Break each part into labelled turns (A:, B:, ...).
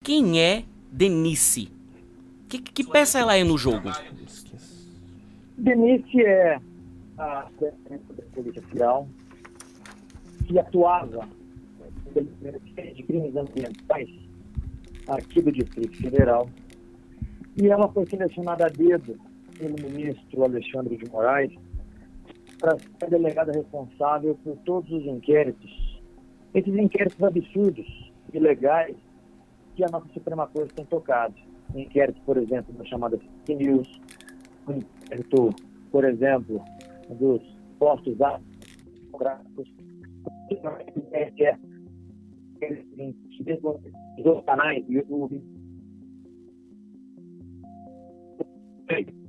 A: quem é Denise? Que peça ela é no jogo?
B: Denise é a presidente da Polícia Federal que atuava de crimes ambientais aqui do Distrito Federal, e ela foi selecionada a dedo pelo ministro Alexandre de Moraes para ser a delegada responsável por todos os inquéritos, esses inquéritos absurdos, ilegais, que a nossa Suprema Corte tem tocado. Inquéritos, por exemplo, da chamada fake news, o inquérito, por exemplo, dos postos democráticos, dos canais do YouTube.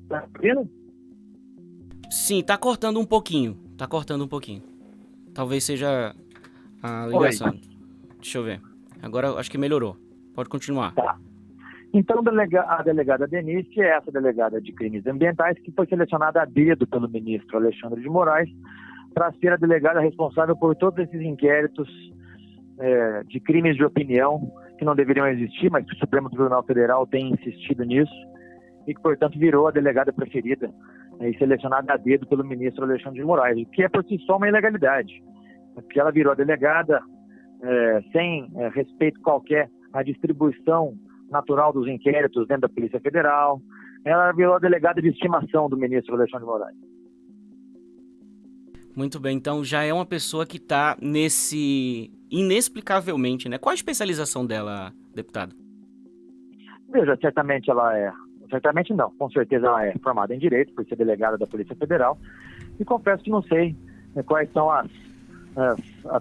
B: Tá vendo?
A: Sim, tá cortando um pouquinho. Talvez seja a ligação. Deixa eu ver. Agora acho que melhorou. Pode continuar.
B: Tá. Então, a delegada Denise é essa delegada de crimes ambientais que foi selecionada a dedo pelo ministro Alexandre de Moraes para ser a delegada responsável por todos esses inquéritos de crimes de opinião que não deveriam existir, mas que o Supremo Tribunal Federal tem insistido nisso e que, portanto, virou a delegada preferida e selecionada a dedo pelo ministro Alexandre de Moraes, o que é por si só uma ilegalidade, porque ela virou a delegada sem respeito qualquer à distribuição natural dos inquéritos dentro da Polícia Federal. Ela virou a delegada de estimação do ministro Alexandre de Moraes.
A: Muito bem, então já é uma pessoa que está nesse... inexplicavelmente, né? Qual a especialização dela, deputado?
B: Veja, certamente ela é... Certamente não, com certeza ela é formada em Direito, por ser delegada da Polícia Federal, e confesso que não sei quais são a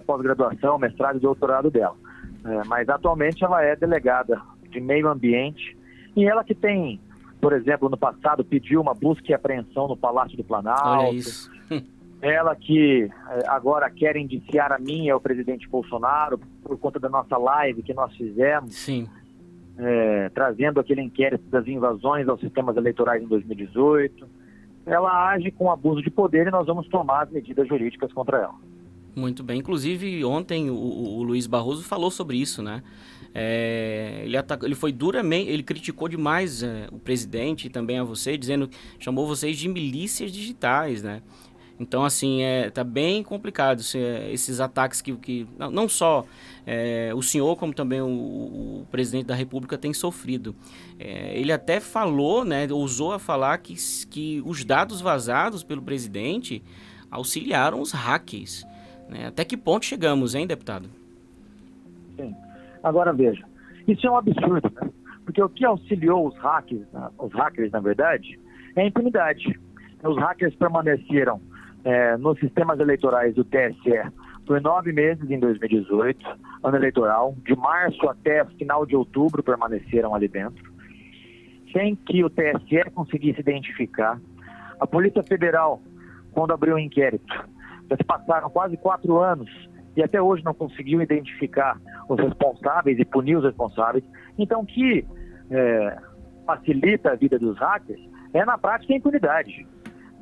B: pós-graduação, mestrado e doutorado dela. Mas atualmente ela é delegada de Meio Ambiente, e ela que tem, por exemplo, no passado pediu uma busca e apreensão no Palácio do Planalto.
A: Olha isso.
B: Ela que agora quer indiciar a mim e ao presidente Bolsonaro por conta da nossa live que nós fizemos.
A: Sim.
B: Trazendo aquele inquérito das invasões aos sistemas eleitorais em 2018. Ela age com abuso de poder e nós vamos tomar as medidas jurídicas contra ela.
A: Muito bem. Inclusive, ontem o Luiz Barroso falou sobre isso, né? Ele foi duramente, ele criticou demais o presidente e também a você, chamou vocês de milícias digitais, né? Então, assim, tá bem complicado esses ataques que não só o senhor, como também o presidente da República tem sofrido. Ele até falou, né, ousou a falar que os dados vazados pelo presidente auxiliaram os hackers. Né? Até que ponto chegamos, hein, deputado?
B: Sim. Agora, veja, isso é um absurdo, né? Porque o que auxiliou os hackers, na verdade, é a impunidade. Os hackers permaneceram nos sistemas eleitorais do TSE por 9 meses em 2018, ano eleitoral, de março até final de outubro permaneceram ali dentro, sem que o TSE conseguisse identificar. A Polícia Federal, quando abriu o inquérito, já se passaram quase 4 anos e até hoje não conseguiu identificar os responsáveis e punir os responsáveis. Então, o que facilita a vida dos hackers na prática, a impunidade.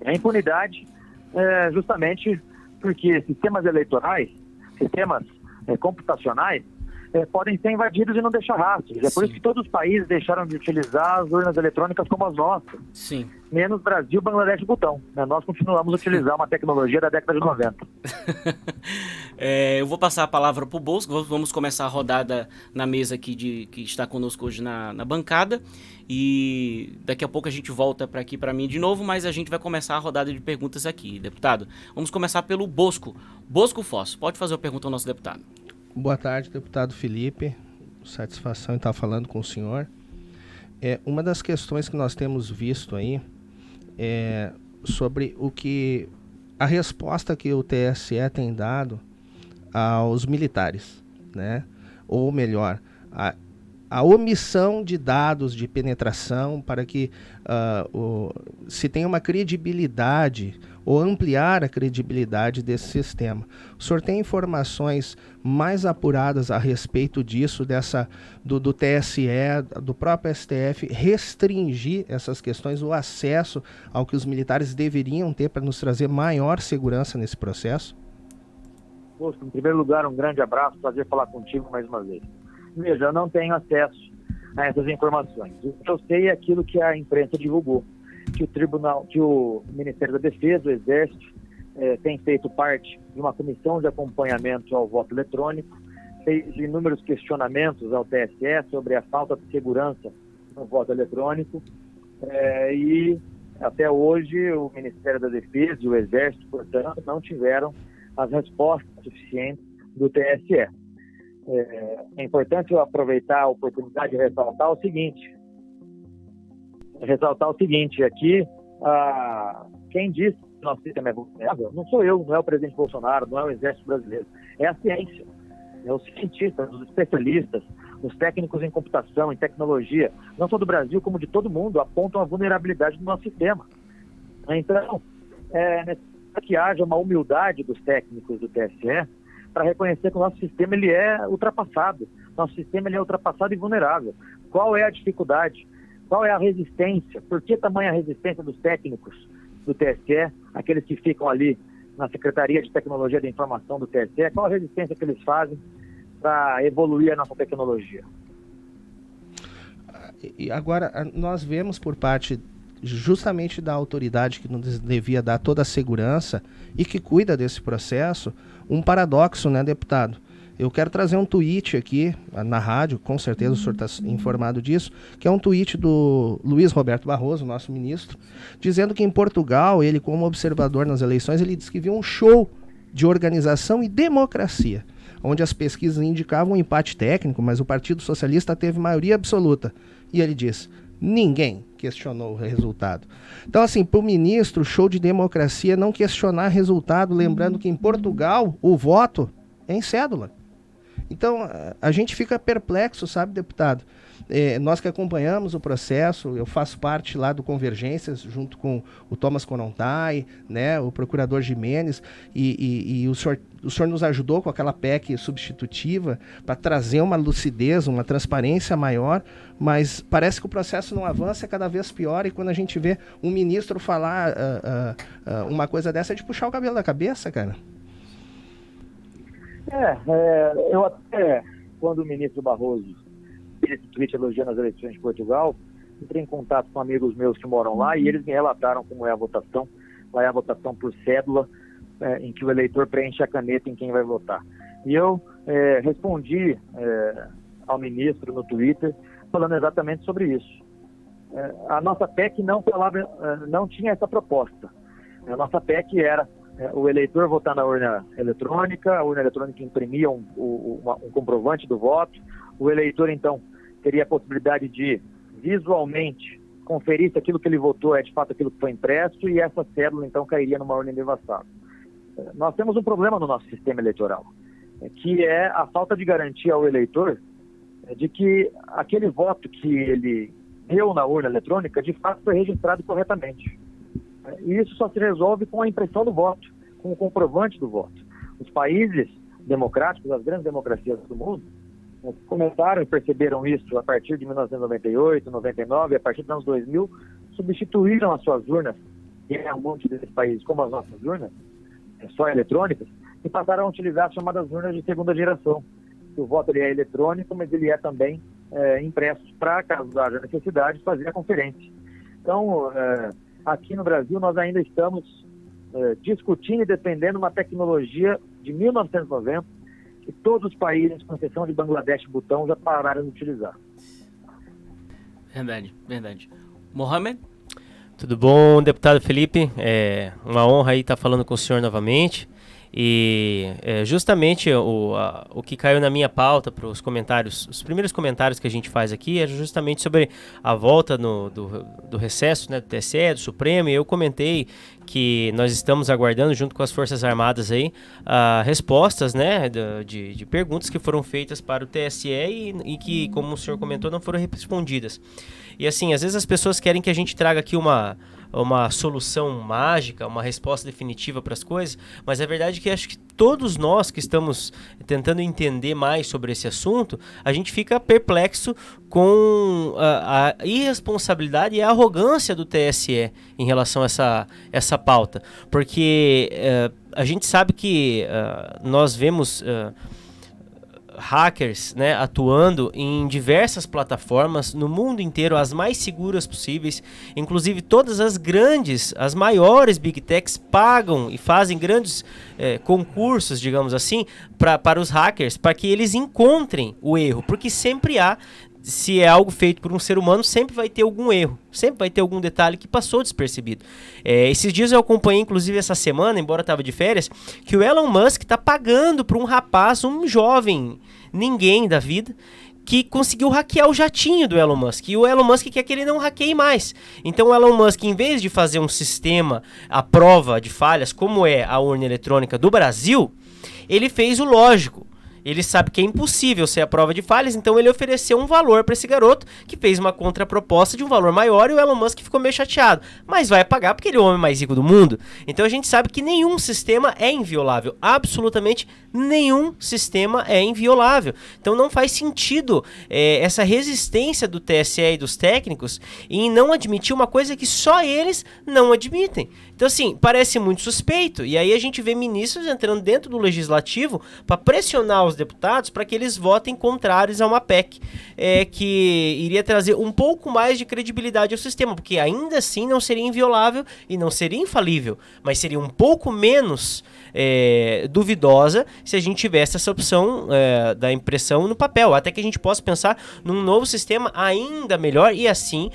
B: A impunidade justamente porque sistemas eleitorais, sistemas computacionais, podem ser invadidos e não deixar rastros. É por isso que todos os países deixaram de utilizar as urnas eletrônicas como as nossas.
A: Sim.
B: Menos Brasil, Bangladesh e Butão. Nós continuamos a utilizar uma tecnologia da década de 90.
A: Eu vou passar a palavra para o Bosco. Vamos começar a rodada na mesa aqui que está conosco hoje na bancada. E daqui a pouco a gente volta para aqui para mim de novo, mas a gente vai começar a rodada de perguntas aqui, deputado. Vamos começar pelo Bosco. Bosco Foss, pode fazer a pergunta ao nosso deputado.
C: Boa tarde, deputado Felipe. Satisfação em estar falando com o senhor. Uma das questões que nós temos visto aí é sobre a resposta que o TSE tem dado aos militares, né? Ou melhor, a omissão de dados de penetração para que se tenha uma credibilidade ou ampliar a credibilidade desse sistema. O senhor tem informações mais apuradas a respeito disso, do TSE, do próprio STF, restringir essas questões, o acesso ao que os militares deveriam ter para nos trazer maior segurança nesse processo?
B: Bosco, em primeiro lugar, um grande abraço, prazer falar contigo mais uma vez. Veja, eu não tenho acesso a essas informações. O que eu sei é aquilo que a imprensa divulgou, que o Ministério da Defesa, o Exército, tem feito parte de uma comissão de acompanhamento ao voto eletrônico, fez inúmeros questionamentos ao TSE sobre a falta de segurança no voto eletrônico, e até hoje o Ministério da Defesa e o Exército, portanto, não tiveram as respostas suficientes do TSE. É importante eu aproveitar a oportunidade de ressaltar o seguinte, aqui, quem disse que o nosso sistema é vulnerável não sou eu, não é o presidente Bolsonaro, não é o Exército Brasileiro, é a ciência, é os cientistas, os especialistas, os técnicos em computação, em tecnologia, não só do Brasil como de todo mundo, apontam a vulnerabilidade do nosso sistema. Então, é necessário que haja uma humildade dos técnicos do TSE para reconhecer que o nosso sistema ele é ultrapassado. Nosso sistema ele é ultrapassado e vulnerável. Qual é a dificuldade? Qual é a resistência? Por que tamanha resistência dos técnicos do TSE, aqueles que ficam ali na Secretaria de Tecnologia da Informação do TSE? Qual a resistência que eles fazem para evoluir a nossa tecnologia?
C: E agora, nós vemos por parte justamente da autoridade que nos devia dar toda a segurança e que cuida desse processo, um paradoxo, né, deputado? Eu quero trazer um tweet aqui na rádio, com certeza o senhor está informado disso, que é um tweet do Luiz Roberto Barroso, nosso ministro, dizendo que em Portugal, ele como observador nas eleições, ele disse que viu um show de organização e democracia, onde as pesquisas indicavam um empate técnico, mas o Partido Socialista teve maioria absoluta. E ele diz, ninguém questionou o resultado. Então, assim, para o ministro, show de democracia não questionar resultado, lembrando que em Portugal o voto é em cédula. Então, a gente fica perplexo, sabe, deputado? Nós que acompanhamos o processo, eu faço parte lá do Convergências, junto com o Thomas Korontai, né, o procurador Gimenez, e o senhor nos ajudou com aquela PEC substitutiva para trazer uma lucidez, uma transparência maior, mas parece que o processo não avança, é cada vez pior, e quando a gente vê um ministro falar uma coisa dessa, é de puxar o cabelo da cabeça, cara.
B: Eu até, quando o ministro Barroso fez esse tweet elogiando as eleições de Portugal, entrei em contato com amigos meus que moram lá e eles me relataram como é a votação. Lá é a votação por cédula, em que o eleitor preenche a caneta em quem vai votar. E eu respondi ao ministro no Twitter falando exatamente sobre isso. A nossa PEC não tinha essa proposta. A nossa PEC era o eleitor votar na urna eletrônica, a urna eletrônica imprimia um comprovante do voto, o eleitor, então, teria a possibilidade de, visualmente, conferir se aquilo que ele votou é, de fato, aquilo que foi impresso, e essa cédula, então, cairia numa urna endevassada. Nós temos um problema no nosso sistema eleitoral, que é a falta de garantia ao eleitor de que aquele voto que ele deu na urna eletrônica, de fato, foi registrado corretamente. E isso só se resolve com a impressão do voto, com o comprovante do voto. Os países democráticos, as grandes democracias do mundo, começaram e perceberam isso a partir de 1998, 99, a partir dos anos 2000, substituíram as suas urnas, e é um monte desses países como as nossas urnas, só eletrônicas, e passaram a utilizar as chamadas urnas de segunda geração. O voto ele é eletrônico, mas ele é também impresso para, caso haja necessidade, fazer a conferência. Então, aqui no Brasil, nós ainda estamos discutindo e defendendo uma tecnologia de 1990 que todos os países, com exceção de Bangladesh e Butão, já pararam de utilizar.
A: Verdade. Mohamed?
D: Tudo bom, deputado Felipe? É uma honra aí estar falando com o senhor novamente. E justamente o que caiu na minha pauta para os comentários, os primeiros comentários que a gente faz aqui é justamente sobre a volta do recesso, né, do TSE, do Supremo, e eu comentei que nós estamos aguardando junto com as Forças Armadas aí respostas, né, de perguntas que foram feitas para o TSE e que, como o senhor comentou, não foram respondidas. E assim, às vezes as pessoas querem que a gente traga aqui uma solução mágica, uma resposta definitiva para as coisas, mas a verdade é que acho que todos nós que estamos tentando entender mais sobre esse assunto, a gente fica perplexo com a irresponsabilidade e a arrogância do TSE em relação a essa pauta, porque a gente sabe que nós vemos hackers, né, atuando em diversas plataformas no mundo inteiro, as mais seguras possíveis. Inclusive todas as grandes, as maiores Big Techs pagam e fazem grandes concursos, digamos assim, para os hackers, para que eles encontrem o erro, porque sempre há. Se é algo feito por um ser humano, sempre vai ter algum erro, sempre vai ter algum detalhe que passou despercebido. Esses dias eu acompanhei, inclusive essa semana, embora eu estava de férias, que o Elon Musk está pagando para um rapaz, um jovem, ninguém da vida, que conseguiu hackear o jatinho do Elon Musk. E o Elon Musk quer que ele não hackeie mais. Então o Elon Musk, em vez de fazer um sistema à prova de falhas, como é a urna eletrônica do Brasil, ele fez o lógico. Ele sabe que é impossível ser a prova de falhas, então ele ofereceu um valor para esse garoto, que fez uma contraproposta de um valor maior, e o Elon Musk ficou meio chateado. Mas vai pagar porque ele é o homem mais rico do mundo. Então a gente sabe que nenhum sistema é inviolável. Absolutamente nenhum sistema é inviolável. Então não faz sentido essa resistência do TSE e dos técnicos em não admitir uma coisa que só eles não admitem. Então assim, parece muito suspeito. E aí a gente vê ministros entrando dentro do legislativo para pressionar os deputados para que eles votem contrários a uma PEC que iria trazer um pouco mais de credibilidade ao sistema, porque ainda assim não seria inviolável e não seria infalível, mas seria um pouco menos duvidosa se a gente tivesse essa opção da impressão no papel, até que a gente possa pensar num novo sistema ainda melhor e assim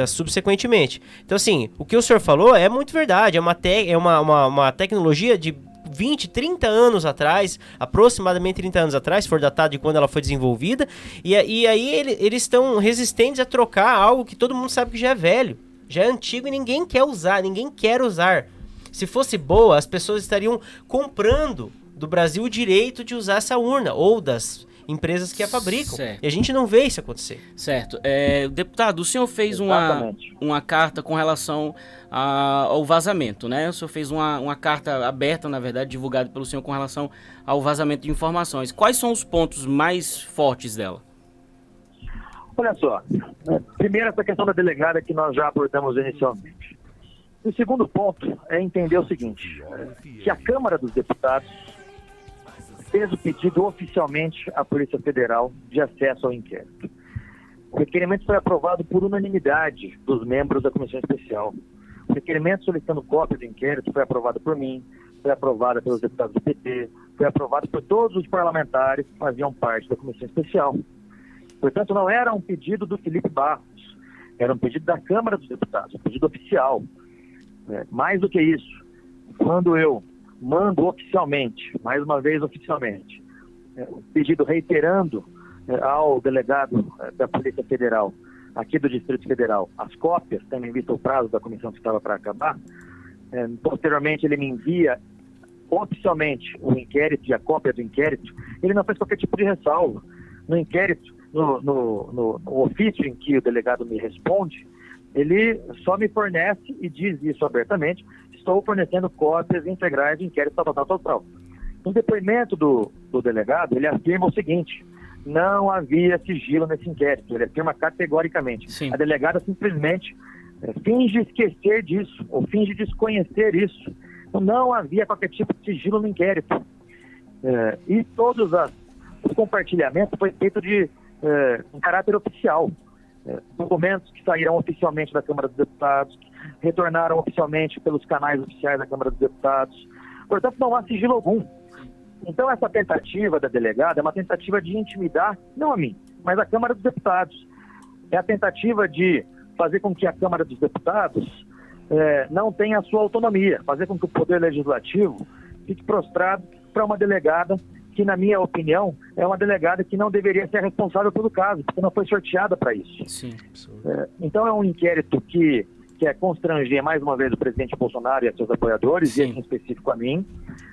D: subsequentemente. Então assim, o que o senhor falou é muito verdade, é uma tecnologia de 20, 30 anos atrás, aproximadamente 30 anos atrás, se for datado de quando ela foi desenvolvida, e aí eles estão resistentes a trocar algo que todo mundo sabe que já é velho, já é antigo e ninguém quer usar. Se fosse boa, as pessoas estariam comprando do Brasil o direito de usar essa urna, ou das empresas que a fabricam. Certo. E a gente não vê isso acontecer.
A: Certo. Deputado, o senhor fez uma carta com relação ao vazamento, né? O senhor fez uma carta aberta, na verdade, divulgada pelo senhor com relação ao vazamento de informações. Quais são os pontos mais fortes dela?
B: Olha só, primeiro essa questão da delegada que nós já abordamos inicialmente. O segundo ponto é entender o seguinte, que a Câmara dos Deputados fez o pedido oficialmente à Polícia Federal de acesso ao inquérito. O requerimento foi aprovado por unanimidade dos membros da Comissão Especial. O requerimento solicitando cópia do inquérito foi aprovado por mim, foi aprovado pelos deputados do PT, foi aprovado por todos os parlamentares que faziam parte da Comissão Especial. Portanto, não era um pedido do Felipe Barros, era um pedido da Câmara dos Deputados, um pedido oficial. Mais do que isso, quando eu mando oficialmente, mais uma vez oficialmente, o pedido reiterando ao delegado da Polícia Federal, aqui do Distrito Federal, as cópias, tendo em vista o prazo da comissão que estava para acabar, posteriormente ele me envia oficialmente o inquérito e a cópia do inquérito, ele não fez qualquer tipo de ressalva. No inquérito, no ofício em que o delegado me responde, ele só me fornece e diz isso abertamente: estou fornecendo cópias integrais de inquérito tal. No depoimento do delegado, ele afirma o seguinte: não havia sigilo nesse inquérito. Ele afirma categoricamente. Sim. A delegada simplesmente finge esquecer disso, ou finge desconhecer isso. Então, não havia qualquer tipo de sigilo no inquérito. E todos os compartilhamentos foi feito em caráter oficial. Documentos que saíram oficialmente da Câmara dos Deputados, retornaram oficialmente pelos canais oficiais da Câmara dos Deputados. Portanto, não há sigilo algum. Então, essa tentativa da delegada é uma tentativa de intimidar, não a mim, mas a Câmara dos Deputados. É a tentativa de fazer com que a Câmara dos Deputados não tenha a sua autonomia, fazer com que o Poder Legislativo fique prostrado para uma delegada que, na minha opinião, é uma delegada que não deveria ser responsável pelo caso, porque não foi sorteada para isso. Sim. Então, é um inquérito que quer constranger, mais uma vez, o presidente Bolsonaro e seus apoiadores, Sim. E em específico a mim.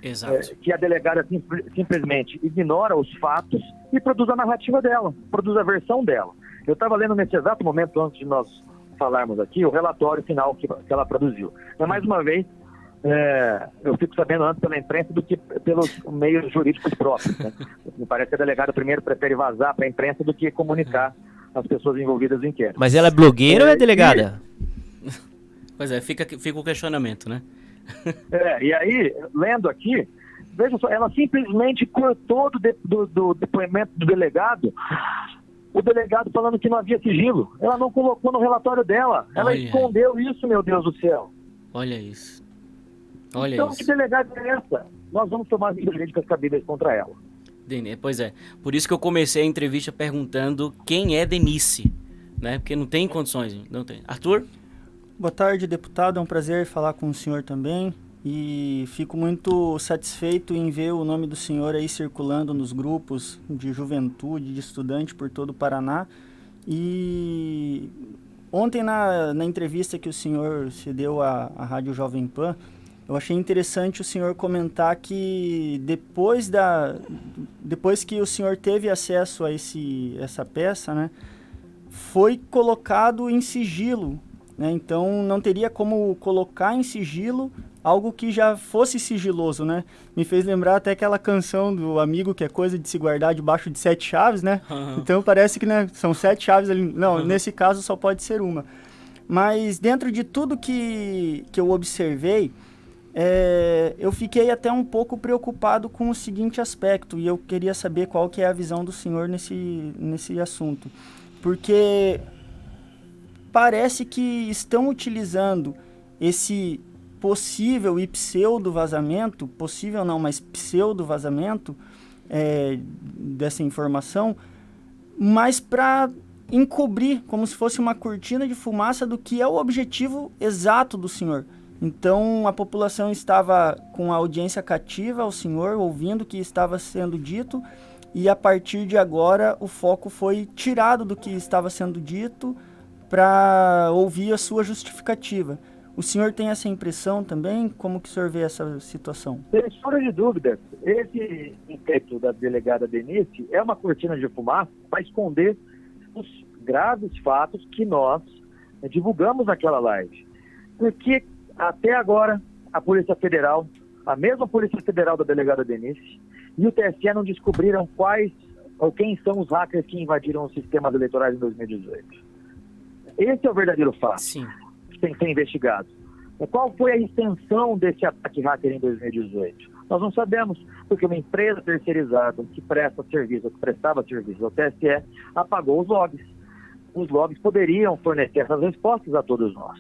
B: Exato. Que a delegada simplesmente ignora os fatos e produz a narrativa dela, produz a versão dela. Eu estava lendo nesse exato momento, antes de nós falarmos aqui, o relatório final que ela produziu. Mas, mais uma vez, eu fico sabendo antes pela imprensa do que pelos meios jurídicos próprios, né? Me parece que a delegada primeiro prefere vazar para a imprensa do que comunicar as pessoas envolvidas no inquérito.
D: Mas ela é blogueira ou é delegada?
A: Pois é, fica o questionamento, né?
B: E aí, lendo aqui, Veja só, ela simplesmente cortou do depoimento do delegado, o delegado falando que não havia sigilo. Ela não colocou no relatório dela. Ela escondeu isso, meu Deus do céu.
A: Olha isso. Olha
B: então,
A: isso.
B: Que delegado é essa? Nós vamos tomar medidas jurídicas cabíveis contra ela.
A: Pois é. Por isso que eu comecei a entrevista perguntando quem é Denise, né? Porque não tem condições. Não tem. Arthur?
E: Boa tarde, deputado. É um prazer falar com o senhor também. E fico muito satisfeito em ver o nome do senhor aí circulando nos grupos de juventude, de estudante por todo o Paraná. E ontem na entrevista que o senhor se deu à Rádio Jovem Pan, eu achei interessante o senhor comentar que depois que o senhor teve acesso a essa peça, né, foi colocado em sigilo, né? Então não teria como colocar em sigilo algo que já fosse sigiloso, né? Me fez lembrar até aquela canção do Amigo, que é coisa de se guardar debaixo de 7 chaves, né? Então parece que, né, são 7 chaves ali. Não, nesse caso só pode ser uma. Mas dentro de tudo que eu observei, eu fiquei até um pouco preocupado com o seguinte aspecto, e eu queria saber qual que é a visão do senhor nesse assunto. Porque parece que estão utilizando esse possível e pseudo-vazamento, possível não, mas pseudo-vazamento dessa informação, mas para encobrir, como se fosse uma cortina de fumaça do que é o objetivo exato do senhor. Então, a população estava com a audiência cativa ao senhor, ouvindo o que estava sendo dito, e a partir de agora o foco foi tirado do que estava sendo dito para ouvir a sua justificativa. O senhor tem essa impressão também? Como que o senhor vê essa situação?
B: Sem sombra de dúvidas, esse inquérito da delegada Denise é uma cortina de fumaça para esconder os graves fatos que nós divulgamos naquela live. Porque até agora a Polícia Federal, a mesma Polícia Federal da delegada Denise e o TSE não descobriram quais ou quem são os hackers que invadiram os sistemas eleitorais em 2018. Esse é o verdadeiro fato.
A: Sim.
B: Tem que ser investigado. Qual foi a extensão desse ataque hacker em 2018? Nós não sabemos, porque uma empresa terceirizada que prestava serviço ao TSE, apagou os logs. Os logs poderiam fornecer essas respostas a todos nós.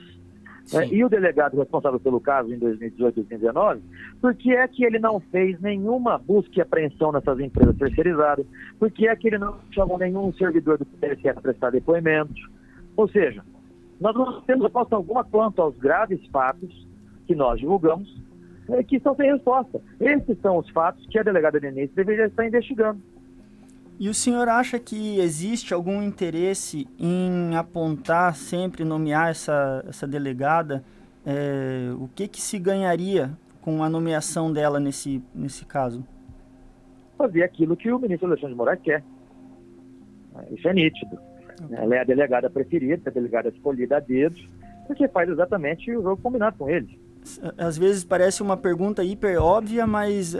B: E o delegado responsável pelo caso em 2018 e 2019, por que é que ele não fez nenhuma busca e apreensão nessas empresas terceirizadas? Por que é que ele não chamou nenhum servidor do TSE para prestar depoimento? Ou seja, nós não temos resposta alguma quanto aos graves fatos que nós divulgamos, que estão sem resposta. Esses são os fatos que a delegada Denise deveria estar investigando.
E: E o senhor acha que existe algum interesse em apontar, sempre nomear essa delegada? O que se ganharia com a nomeação dela nesse caso?
B: Fazer aquilo que o ministro Alexandre de Moraes quer. Isso é nítido. Ela é a delegada preferida, a delegada escolhida a dedo, porque faz exatamente o jogo combinado com ele.
E: Às vezes parece uma pergunta hiper óbvia, mas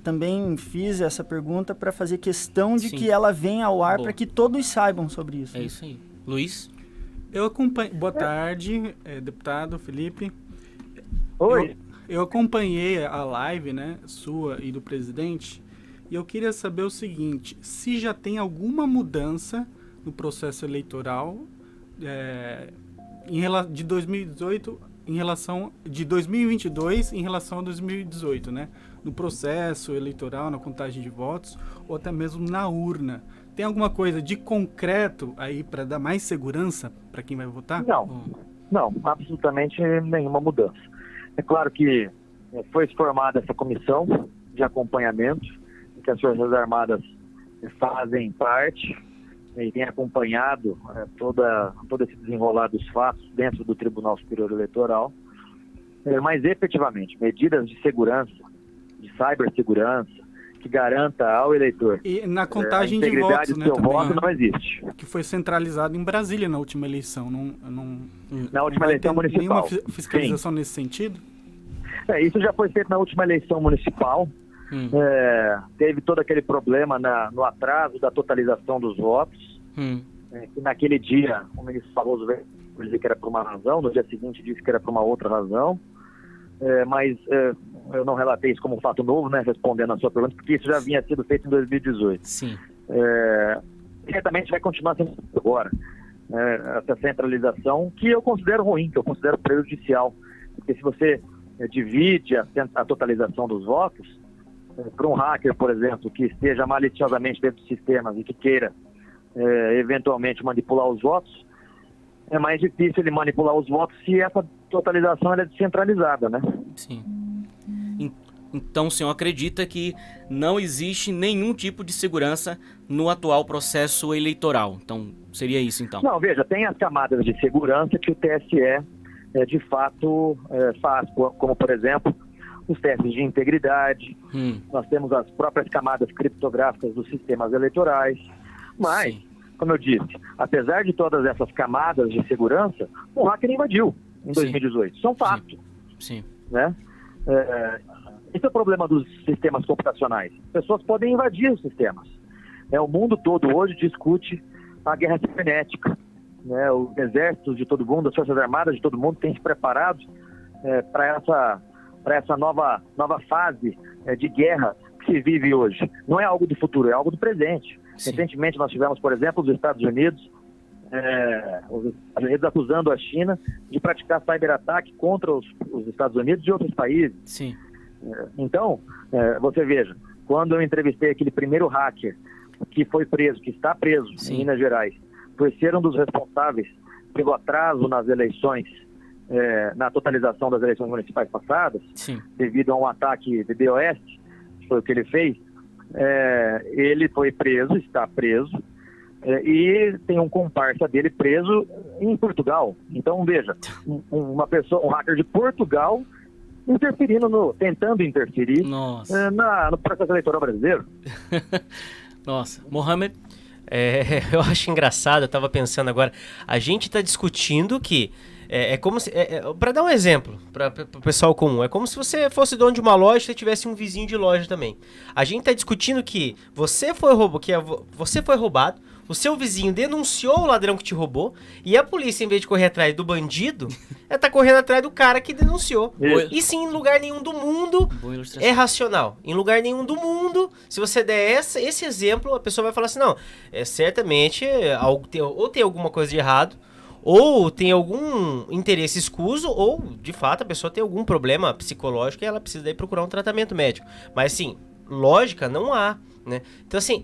E: também fiz essa pergunta para fazer questão de que ela venha ao ar para que todos saibam sobre isso.
A: É isso aí. Luiz?
F: Eu acompanhei... Boa tarde, deputado Felipe.
B: Oi.
F: Eu acompanhei a live, né, sua e do presidente, e eu queria saber o seguinte, se já tem alguma mudança no processo eleitoral de 2018 em relação de 2022 em relação a 2018, né? No processo eleitoral, na contagem de votos ou até mesmo na urna. Tem alguma coisa de concreto aí para dar mais segurança para quem vai votar?
B: Não, absolutamente nenhuma mudança. É claro que foi formada essa comissão de acompanhamento, em que as Forças Armadas fazem parte e tem acompanhado todo esse desenrolar dos fatos dentro do Tribunal Superior Eleitoral, mas efetivamente, medidas de segurança, de cibersegurança, que garanta ao eleitor
F: e na contagem
B: a integridade
F: de votos,
B: do seu
F: também,
B: voto não existe.
F: Que foi centralizado em Brasília na última eleição.
B: Na última eleição municipal.
F: Nenhuma fiscalização nesse sentido?
B: Isso já foi feito na última eleição municipal. Teve todo aquele problema no atraso da totalização dos votos. Que naquele dia o ministro Barroso veio dizer que era por uma razão, no dia seguinte disse que era por uma outra razão. mas eu não relatei isso como um fato novo, né, respondendo a sua pergunta, porque isso já vinha sido feito em 2018.
A: Sim.
B: Certamente vai continuar sendo agora. Essa centralização, que eu considero ruim, que eu considero prejudicial, porque se você divide a totalização dos votos, para um hacker, por exemplo, que esteja maliciosamente dentro dos sistemas e que queira eventualmente manipular os votos, é mais difícil ele manipular os votos se essa totalização é descentralizada, né?
A: Sim. Então o senhor acredita que não existe nenhum tipo de segurança no atual processo eleitoral? Então, seria isso, então?
B: Não, veja, tem as camadas de segurança que o TSE, de fato, faz, como, por exemplo, os testes de integridade, nós temos as próprias camadas criptográficas dos sistemas eleitorais, mas, como eu disse, apesar de todas essas camadas de segurança, o hacker invadiu em 2018. Isso é um fato.
A: Sim.
B: Né? Esse é o problema dos sistemas computacionais. Pessoas podem invadir os sistemas. O mundo todo hoje discute a guerra cibernética. Né? Os exércitos de todo mundo, as forças armadas de todo mundo têm se preparado para essa nova fase de guerra que se vive hoje. Não é algo do futuro, é algo do presente. Sim. Recentemente nós tivemos, por exemplo, os Estados Unidos acusando a China de praticar cyberataque contra os Estados Unidos e outros países.
A: Sim.
B: Então, você veja, quando eu entrevistei aquele primeiro hacker que foi preso, que está preso em Minas Gerais, por ser um dos responsáveis pelo atraso nas eleições, na totalização das eleições municipais passadas, devido a um ataque de DOS, foi o que ele fez, ele foi preso, está preso, e tem um comparsa dele preso em Portugal. Então, veja, um hacker de Portugal tentando interferir no processo eleitoral brasileiro.
A: Nossa, Mohamed?
D: Eu acho engraçado, eu estava pensando agora, a gente está discutindo que é como se, para dar um exemplo para o pessoal comum, é como se você fosse dono de uma loja e tivesse um vizinho de loja também. A gente está discutindo que você foi roubado, o seu vizinho denunciou o ladrão que te roubou e a polícia, em vez de correr atrás do bandido, tá correndo atrás do cara que denunciou. Isso em lugar nenhum do mundo é racional. Em lugar nenhum do mundo, se você der esse exemplo, a pessoa vai falar assim, não, certamente ou tem alguma coisa de errado, ou tem algum interesse escuso, ou, de fato, a pessoa tem algum problema psicológico e ela precisa daí procurar um tratamento médico. Mas, assim, lógica não há, né? Então, assim,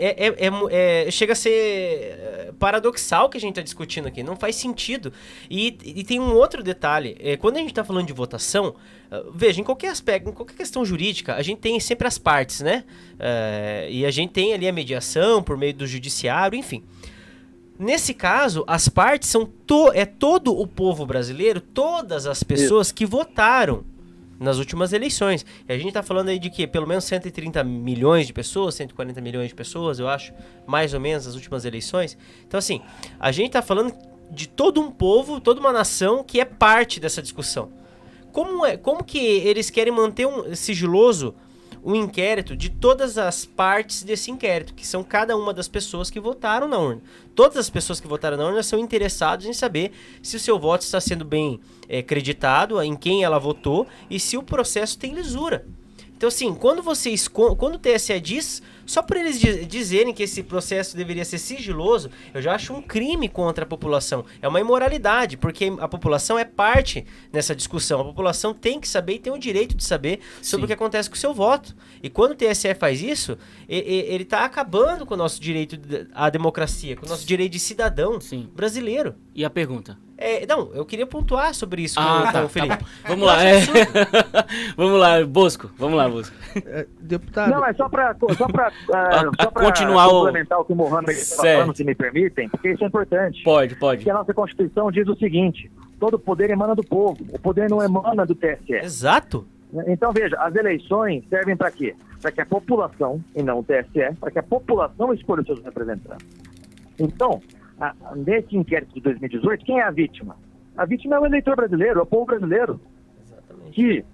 D: chega a ser paradoxal o que a gente está discutindo aqui. Não faz sentido. E tem um outro detalhe. Quando a gente está falando de votação, veja, em qualquer aspecto, em qualquer questão jurídica, a gente tem sempre as partes, né? E a gente tem ali a mediação por meio do judiciário, enfim. Nesse caso, as partes são todo o povo brasileiro, todas as pessoas que votaram nas últimas eleições. E a gente está falando aí de que pelo menos 130 milhões de pessoas, 140 milhões de pessoas, eu acho, mais ou menos, nas últimas eleições. Então, assim, a gente está falando de todo um povo, toda uma nação que é parte dessa discussão. Como que eles querem manter sigiloso um inquérito de todas as partes desse inquérito, que são cada uma das pessoas que votaram na urna. Todas as pessoas que votaram na urna são interessadas em saber se o seu voto está sendo bem creditado, em quem ela votou e se o processo tem lisura. Então, assim, quando o TSE diz, só por eles dizerem que esse processo deveria ser sigiloso, eu já acho um crime contra a população. É uma imoralidade, porque a população é parte nessa discussão. A população tem que saber e tem o direito de saber sobre o que acontece com o seu voto. E quando o TSE faz isso, ele está acabando com o nosso direito à democracia, com o nosso direito de cidadão brasileiro.
A: E a pergunta?
D: Não, eu queria pontuar sobre isso com o Felipe.
A: Tá. Vamos lá. Vamos lá, Bosco.
C: Deputado.
B: Não, é só para
A: continuar
B: complementar o que o Mohamed está falando, se me permitem, porque isso é importante.
A: Pode.
B: Porque a nossa Constituição diz o seguinte: todo poder emana do povo, o poder não emana do TSE.
D: Exato.
B: Então, veja, as eleições servem para quê? Para que a população, e não o TSE, para que a população escolha os seus representantes. Então, nesse inquérito de 2018, quem é a vítima? A vítima é o eleitor brasileiro, é o povo brasileiro. Exatamente. Que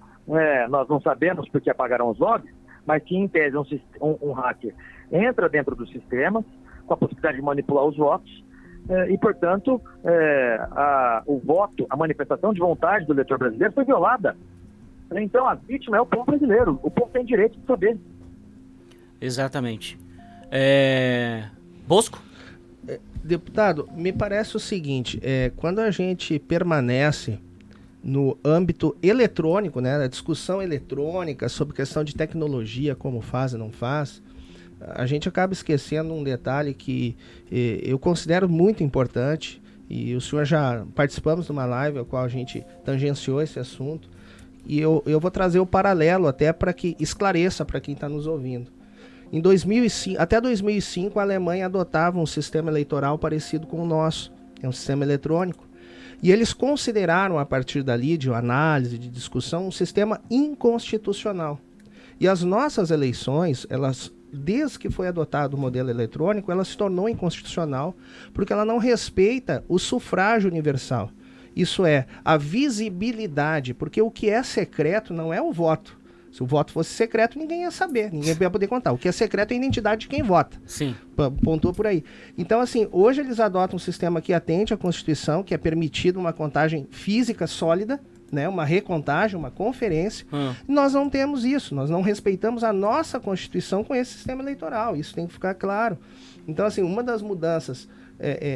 B: nós não sabemos porque apagaram os logs, mas que, em tese, um hacker entra dentro dos sistemas com a possibilidade de manipular os votos e, portanto, o voto, a manifestação de vontade do eleitor brasileiro foi violada. Então a vítima é o povo brasileiro. O povo tem direito de saber.
A: Exatamente. Bosco?
C: Deputado, me parece o seguinte, quando a gente permanece no âmbito eletrônico, né, da discussão eletrônica sobre questão de tecnologia, como faz e não faz, a gente acaba esquecendo um detalhe que eu considero muito importante, e o senhor já participamos de uma live a qual a gente tangenciou esse assunto, e eu vou trazer o paralelo até para que esclareça para quem está nos ouvindo. Em 2005, até 2005, a Alemanha adotava um sistema eleitoral parecido com o nosso, um sistema eletrônico. E eles consideraram, a partir dali, de análise, de discussão, um sistema inconstitucional. E as nossas eleições, elas, desde que foi adotado o modelo eletrônico, ela se tornou inconstitucional, porque ela não respeita o sufrágio universal. Isso é, a visibilidade, porque o que é secreto não é o voto. Se o voto fosse secreto, ninguém ia saber, ninguém ia poder contar. O que é secreto é a identidade de quem vota.
A: Sim.
C: Pontua por aí. Então, assim, hoje eles adotam um sistema que atende à Constituição, que é permitido uma contagem física sólida, né, uma recontagem, uma conferência. Nós não temos isso, nós não respeitamos a nossa Constituição com esse sistema eleitoral, isso tem que ficar claro. Então, assim, uma das mudanças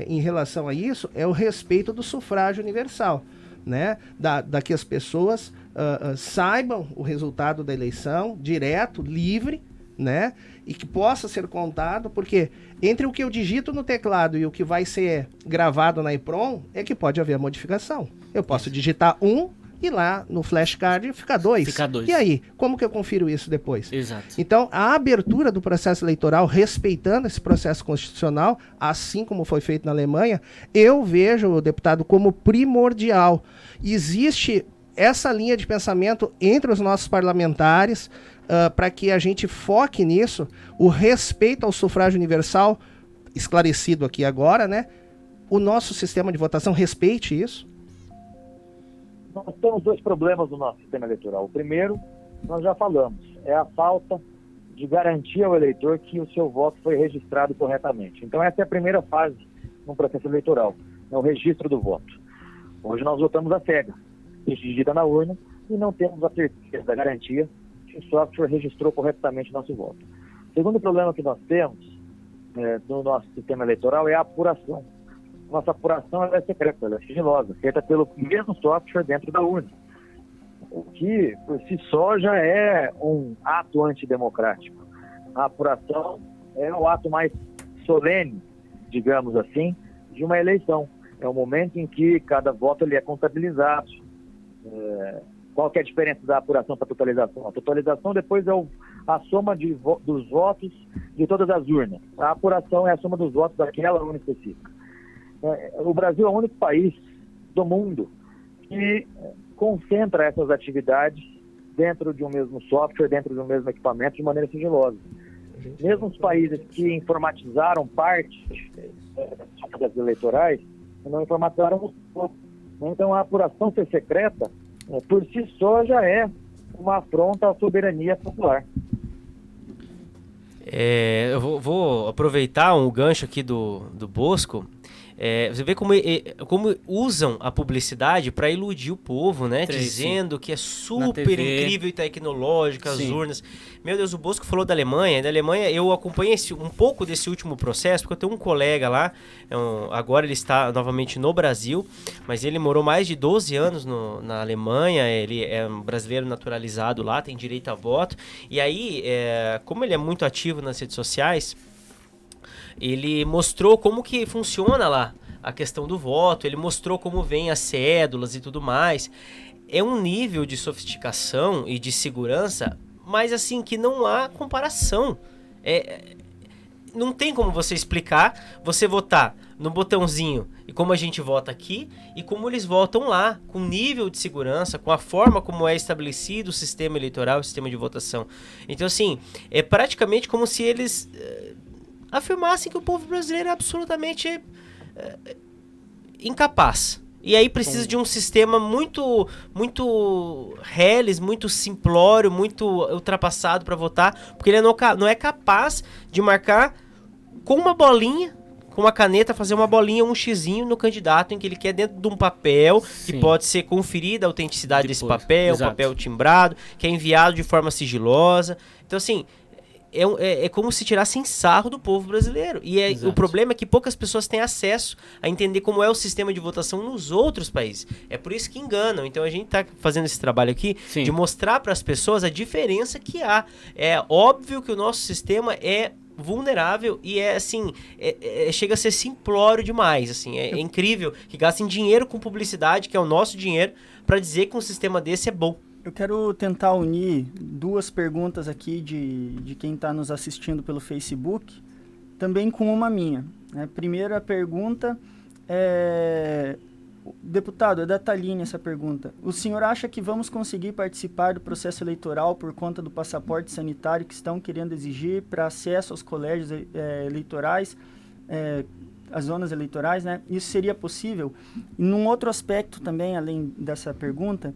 C: em relação a isso é o respeito do sufrágio universal, né, da que as pessoas saibam o resultado da eleição, direto, livre, né, e que possa ser contado, porque entre o que eu digito no teclado e o que vai ser gravado na EPROM é que pode haver modificação. Eu posso digitar 1 e lá no flashcard fica 2.
A: Fica 2.
C: E aí, como que eu confiro isso depois?
A: Exato.
C: Então, a abertura do processo eleitoral, respeitando esse processo constitucional, assim como foi feito na Alemanha, eu vejo, deputado, como primordial. Existe essa linha de pensamento entre os nossos parlamentares, para que a gente foque nisso, o respeito ao sufrágio universal, esclarecido aqui agora, né? O nosso sistema de votação respeite isso.
B: Nós temos dois problemas no nosso sistema eleitoral. O primeiro, nós já falamos, é a falta de garantia ao eleitor que o seu voto foi registrado corretamente. Então essa é a primeira fase no processo eleitoral, é o registro do voto. Hoje nós votamos a cega, a gente digita na urna e não temos a certeza da garantia que o software registrou corretamente nosso voto. O segundo problema que nós temos no nosso sistema eleitoral é a apuração. Nossa apuração é secreta, ela é sigilosa, feita pelo mesmo software dentro da urna, o que por si só já é um ato antidemocrático. A apuração é o ato mais solene, digamos assim, de uma eleição. É o momento em que cada voto ele é contabilizado. Qual que é a diferença da apuração para a totalização? A totalização depois é a soma dos votos de todas as urnas. A apuração é a soma dos votos daquela urna específica. O Brasil é o único país do mundo que concentra essas atividades dentro de um mesmo software, dentro de um mesmo equipamento, de maneira sigilosa. Mesmo os países que informatizaram parte das eleitorais, não informatizaram o. Então a apuração ser secreta, por si só, já é uma afronta à soberania popular.
D: Eu vou aproveitar um gancho aqui do Bosco. Você vê como usam a publicidade para iludir o povo, né? Dizendo que é super incrível e tecnológica, as urnas. Meu Deus, o Bosco falou da Alemanha. Da Alemanha, eu acompanhei um pouco desse último processo, porque eu tenho um colega lá, agora ele está novamente no Brasil, mas ele morou mais de 12 anos na Alemanha, ele é um brasileiro naturalizado lá, tem direito a voto. E aí, como ele é muito ativo nas redes sociais, ele mostrou como que funciona lá a questão do voto, ele mostrou como vem as cédulas e tudo mais. É um nível de sofisticação e de segurança, mas assim, que não há comparação. Não tem como você explicar, você votar no botãozinho e como a gente vota aqui e como eles votam lá, com nível de segurança, com a forma como é estabelecido o sistema eleitoral, o sistema de votação. Então assim, é praticamente como se eles afirmassem que o povo brasileiro é absolutamente incapaz. E aí precisa de um sistema muito reles, muito simplório, muito ultrapassado para votar, porque ele não é capaz de marcar com uma bolinha, com uma caneta, fazer uma bolinha, um xizinho no candidato em que ele quer dentro de um papel que pode ser conferida a autenticidade desse papel, um papel timbrado, que é enviado de forma sigilosa. Então, assim, é como se tirassem sarro do povo brasileiro. E o problema é que poucas pessoas têm acesso a entender como é o sistema de votação nos outros países. É por isso que enganam. Então a gente está fazendo esse trabalho aqui de mostrar para as pessoas a diferença que há. É óbvio que o nosso sistema é vulnerável e chega a ser simplório demais. Assim, é incrível que gastem dinheiro com publicidade, que é o nosso dinheiro, para dizer que um sistema desse é bom.
E: Eu quero tentar unir duas perguntas aqui de quem está nos assistindo pelo Facebook, também com uma minha. A primeira pergunta é... Deputado, é da Taline essa pergunta. O senhor acha que vamos conseguir participar do processo eleitoral por conta do passaporte sanitário que estão querendo exigir para acesso aos colégios eleitorais, as zonas eleitorais, né? Isso seria possível? E num outro aspecto também, além dessa pergunta...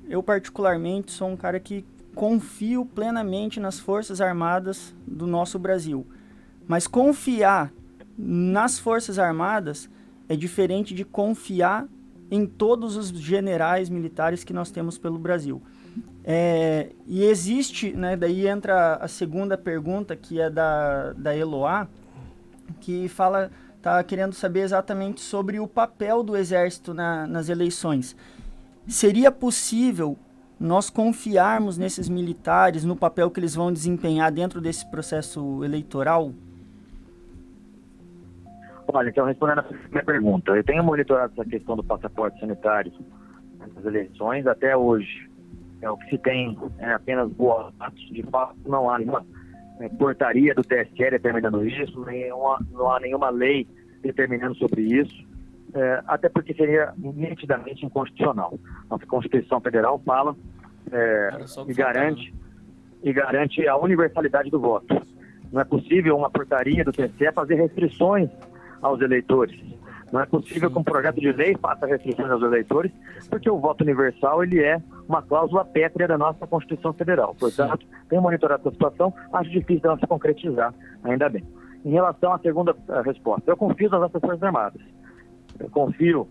E: Eu particularmente sou um cara que confio plenamente nas Forças Armadas do nosso Brasil. Mas confiar nas Forças Armadas é diferente de confiar em todos os generais militares que nós temos pelo Brasil. E existe, né, daí entra a segunda pergunta, que é da Eloá, que está querendo saber exatamente sobre o papel do Exército nas eleições. Seria possível nós confiarmos nesses militares, no papel que eles vão desempenhar dentro desse processo eleitoral?
B: Olha, então, respondendo a primeira pergunta, eu tenho monitorado essa questão do passaporte sanitário nas eleições até hoje. O que se tem é apenas boatos, de fato não há nenhuma portaria do TSE determinando isso, não há nenhuma lei determinando sobre isso. Até porque seria nitidamente inconstitucional. Nossa Constituição Federal fala e garante a universalidade do voto. Não é possível uma portaria do TSE fazer restrições aos eleitores. Não é possível que um projeto de lei faça restrições aos eleitores, porque o voto universal ele é uma cláusula pétrea da nossa Constituição Federal. Portanto, tenho monitorado essa situação, acho difícil de ela se concretizar, ainda bem. Em relação à segunda resposta, eu confio nas nossas Forças Armadas. Eu confio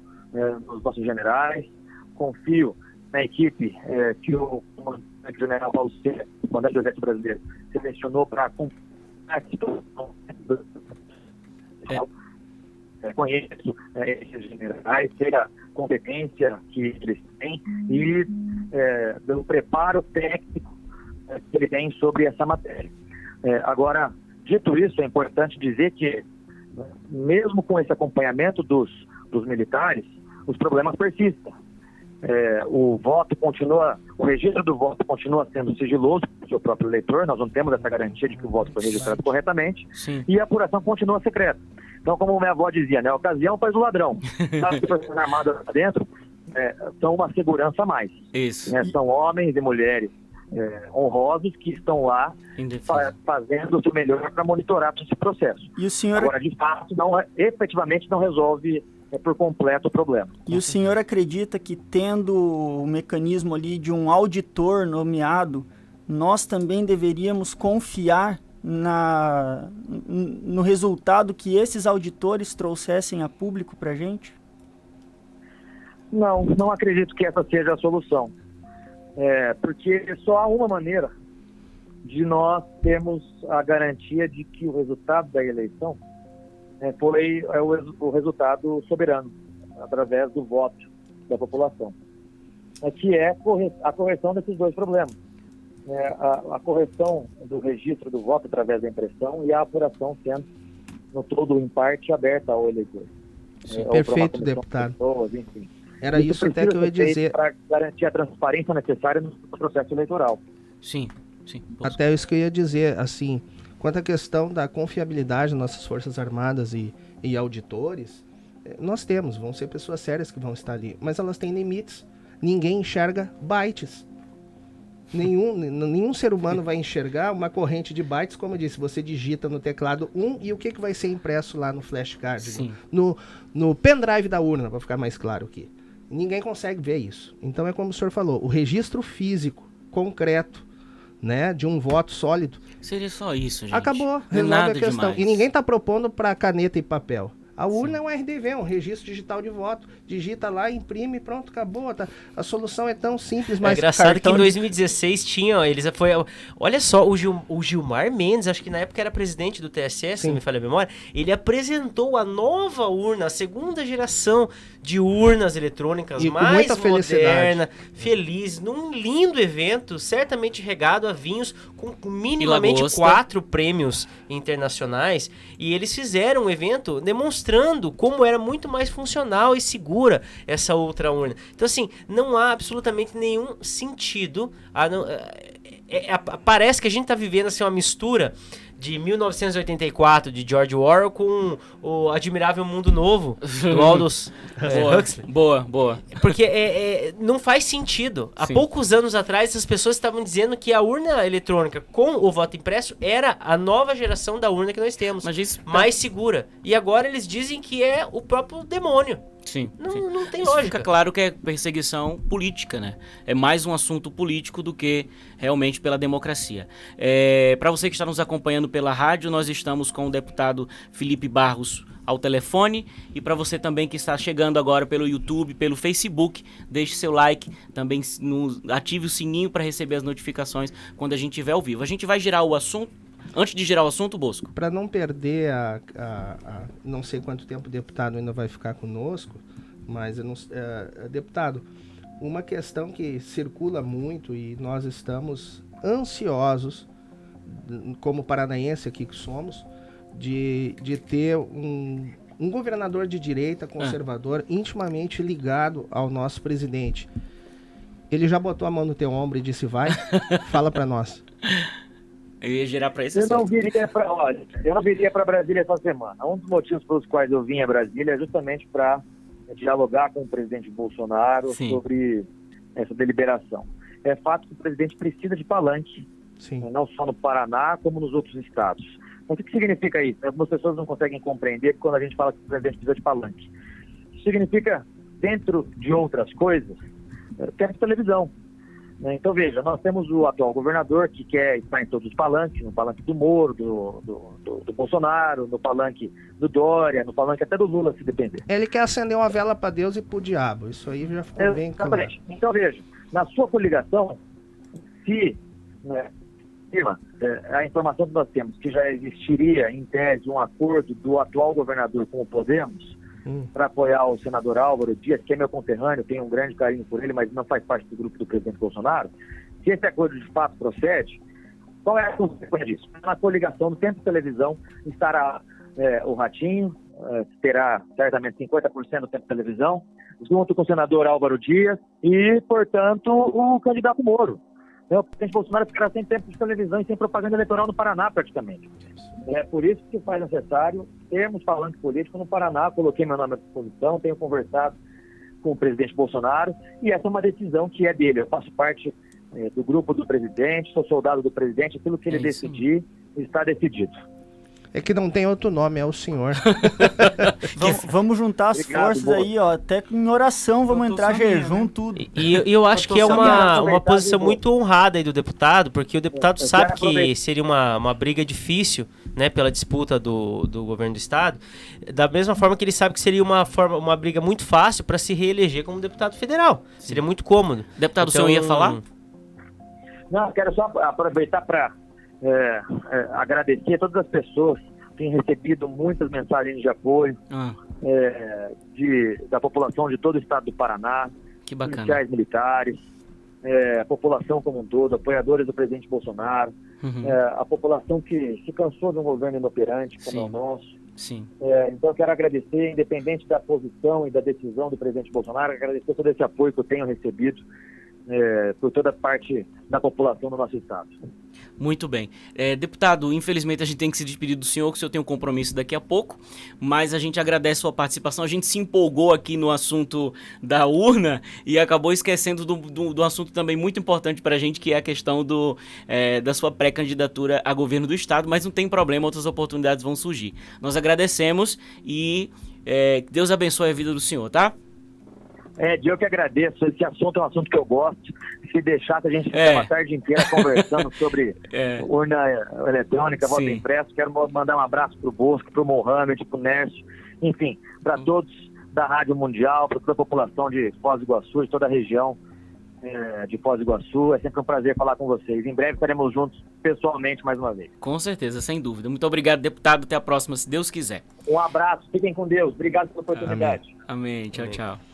B: nos nossos generais, confio na equipe que o general Paulo C., o comandante do Exército Brasileiro, selecionou para acompanhar a situação. Conheço esses generais, sei a competência que eles têm e pelo preparo técnico que eles têm sobre essa matéria. Agora, dito isso, é importante dizer que, mesmo com esse acompanhamento dos militares, os problemas persistem. O registro do voto continua sendo sigiloso para o seu próprio eleitor, nós não temos essa garantia de que o voto foi registrado corretamente, e a apuração continua secreta. Então, como minha avó dizia, né, a ocasião faz o ladrão. As Forças Armadas lá dentro são uma segurança a mais.
A: Isso.
B: São homens e mulheres honrosos que estão lá fazendo o seu melhor para monitorar todo esse processo.
E: E o senhor...
B: Agora, de fato, efetivamente não resolve por completo o problema.
E: E o senhor acredita que, tendo o mecanismo ali de um auditor nomeado, nós também deveríamos confiar no resultado que esses auditores trouxessem a público para a gente?
B: Não acredito que essa seja a solução. Porque só há uma maneira de nós termos a garantia de que o resultado da eleição foi o resultado soberano, através do voto da população, que é a correção desses dois problemas. A correção do registro do voto através da impressão e a apuração sendo, no todo, em parte, aberta ao eleitor.
C: Perfeito, deputado.
B: Pessoas, enfim.
C: Era isso até que eu ia dizer.
B: Para garantir a transparência necessária no processo eleitoral.
A: Sim.
C: Até isso que eu ia dizer, assim, quanto à questão da confiabilidade das nossas Forças Armadas e auditores, vão ser pessoas sérias que vão estar ali, mas elas têm limites. Ninguém enxerga bytes. Nenhum ser humano vai enxergar uma corrente de bytes, como eu disse, você digita no teclado 1 e o que vai ser impresso lá no flashcard, no pendrive da urna, para ficar mais claro aqui. Ninguém consegue ver isso. Então é como o senhor falou, o registro físico, concreto, né, de um voto sólido.
A: Seria só isso, gente.
C: Acabou,
A: Não é
C: resolve
A: nada
C: a questão.
A: demais.
C: E ninguém está propondo para caneta e papel. A urna é um RDV, um registro digital de voto. Digita lá, imprime, pronto, acabou. Tá? A solução é tão simples, mas...
D: É engraçado que em 2016 tinha, olha só, o Gilmar Mendes, acho que na época era presidente do TSE, se não me falha a memória, ele apresentou a nova urna, a segunda geração de urnas eletrônicas,
C: E com
D: mais
C: muita
D: moderna, feliz, num lindo evento, certamente regado a vinhos, com minimamente
A: lagosta.
D: 4 prêmios internacionais, e eles fizeram um evento demonstrando como era muito mais funcional e segura essa outra urna. Então, assim, não há absolutamente nenhum sentido. Parece que a gente está vivendo assim, uma mistura de 1984, de George Orwell, com o Admirável Mundo Novo, do Aldous Huxley.
A: Boa.
D: Porque não faz sentido. Há
A: Sim.
D: poucos anos atrás, as pessoas estavam dizendo que a urna eletrônica com o voto impresso era a nova geração da urna que nós temos,
A: Mas isso...
D: mais segura. E agora eles dizem que é o próprio demônio.
A: Sim.
D: Não tem
A: Isso
D: lógica.
A: fica claro que é perseguição política, né? É mais um assunto político do que realmente pela democracia. Para você que está nos acompanhando pela rádio, nós estamos com o deputado Felipe Barros ao telefone, e para você também que está chegando agora pelo YouTube, pelo Facebook, deixe seu like, também ative o sininho para receber as notificações quando a gente estiver ao vivo. A gente vai girar o assunto. Antes de girar o assunto, Bosco.
C: Para não perder não sei quanto tempo o deputado ainda vai ficar conosco, mas eu não, deputado, uma questão que circula muito e nós estamos ansiosos, como paranaense aqui que somos, de ter um governador de direita, conservador, intimamente ligado ao nosso presidente. Ele já botou a mão no teu ombro e disse vai? Fala para nós.
A: Eu ia girar para esse
B: Eu
A: assunto.
B: não viria para Brasília essa semana. Um dos motivos pelos quais eu vim a Brasília é justamente para dialogar com o presidente Bolsonaro
A: Sim.
B: sobre essa deliberação. É fato que o presidente precisa de palanque,
C: Sim.
B: não só no Paraná, como nos outros estados. Então, o que significa isso? Algumas pessoas não conseguem compreender quando a gente fala que o presidente precisa de palanque. Isso significa, dentro de outras coisas, tempo de televisão. Então, veja, nós temos o atual governador que quer estar em todos os palanques, no palanque do Moro, do Bolsonaro, no palanque do Dória, no palanque até do Lula, se depender.
C: Ele quer acender uma vela para Deus e para o diabo. Isso aí já ficou bem claro.
B: Exatamente. Então, veja, na sua coligação, se a informação que nós temos que já existiria, em tese, um acordo do atual governador com o Podemos, para apoiar o senador Álvaro Dias, que é meu conterrâneo, tenho um grande carinho por ele, mas não faz parte do grupo do presidente Bolsonaro. Se esse acordo de fato procede, qual é a consequência disso? Na coligação do tempo de televisão estará o Ratinho, terá certamente 50% do tempo de televisão, junto com o senador Álvaro Dias e, portanto, o candidato Moro. Então, o presidente Bolsonaro ficará sem tempo de televisão e sem propaganda eleitoral no Paraná, praticamente. É por isso que faz necessário termos palanque político no Paraná. Coloquei meu nome à disposição, tenho conversado com o presidente Bolsonaro e essa é uma decisão que é dele. Eu faço parte do grupo do presidente, sou soldado do presidente, aquilo que ele decidir está decidido.
C: É que não tem outro nome, é o senhor.
E: Vamos juntar as forças aí, ó. Até em oração vamos entrar jejum, tudo.
D: E eu acho que é uma posição muito honrada aí do deputado, porque o deputado sabe que seria uma briga difícil, né, pela disputa do governo do estado, da mesma forma que ele sabe que seria uma briga muito fácil para se reeleger como deputado federal. Seria muito cômodo.
A: Deputado, o senhor ia falar?
B: Não, quero só aproveitar para agradecer a todas as pessoas que têm recebido muitas mensagens de apoio da população de todo o estado do Paraná,
A: que bacana.
B: Policiais militares, a população como um todo, apoiadores do presidente Bolsonaro, a população que se cansou de um governo inoperante como é o nosso.
A: Sim.
B: Então eu quero agradecer, independente da posição e da decisão do presidente Bolsonaro, agradecer todo esse apoio que eu tenho recebido por toda parte da população do nosso estado.
A: Muito bem. Deputado, infelizmente a gente tem que se despedir do senhor, que o senhor tem um compromisso daqui a pouco, mas a gente agradece a sua participação. A gente se empolgou aqui no assunto da urna e acabou esquecendo do assunto também muito importante para a gente, que é a questão da sua pré-candidatura a governo do estado, mas não tem problema, outras oportunidades vão surgir. Nós agradecemos e Deus abençoe a vida do senhor, tá?
B: Eu que agradeço. Esse assunto é um assunto que eu gosto. Se deixar, a gente fica uma tarde inteira conversando sobre urna eletrônica, voto impresso. Quero mandar um abraço pro Bosco, pro Mohamed, pro Nércio, enfim, para todos da Rádio Mundial, para toda a população de Foz do Iguaçu, de toda a região de Foz do Iguaçu. É sempre um prazer falar com vocês. Em breve estaremos juntos pessoalmente mais uma vez.
A: Com certeza, sem dúvida. Muito obrigado, deputado. Até a próxima, se Deus quiser.
B: Um abraço, fiquem com Deus. Obrigado pela oportunidade.
A: Amém. Tchau, tchau.